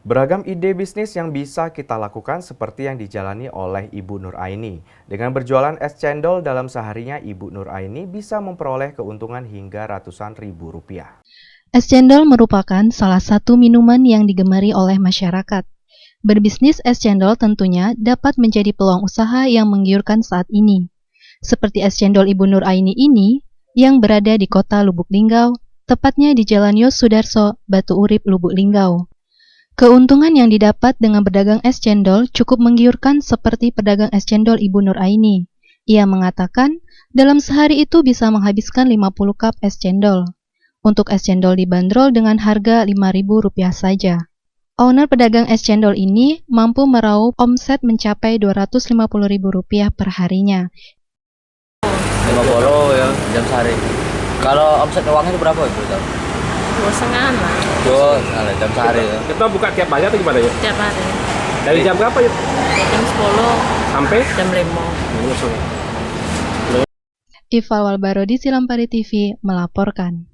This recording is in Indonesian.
Beragam ide bisnis yang bisa kita lakukan seperti yang dijalani oleh Ibu Nur Aini. Dengan berjualan es cendol dalam seharinya, Ibu Nur Aini bisa memperoleh keuntungan hingga ratusan ribu rupiah. Es cendol merupakan salah satu minuman yang digemari oleh masyarakat. Berbisnis es cendol tentunya dapat menjadi peluang usaha yang menggiurkan saat ini. Seperti es cendol Ibu Nur Aini ini, yang berada di kota Lubuk Linggau, tepatnya di Jalan Yos Sudarso, Batu Urip, Lubuk Linggau. Keuntungan yang didapat dengan berdagang es cendol cukup menggiurkan seperti pedagang es cendol Ibu Nur Aini. Ia mengatakan, dalam sehari itu bisa menghabiskan 50 cup es cendol. Untuk es cendol dibanderol dengan harga Rp5.000 saja. Owner pedagang es cendol ini mampu meraup omset mencapai Rp250.000 per harinya. 50 ya jam sehari. Kalau omset uangnya itu berapa itu? 2,5 lah. Jam sehari ya. Kita buka tiap hari atau gimana ya? Tiap hari. Dari jam berapa ya? Jam 10 Sampai? jam 5. Ival Walbarodi, Silampari TV, melaporkan.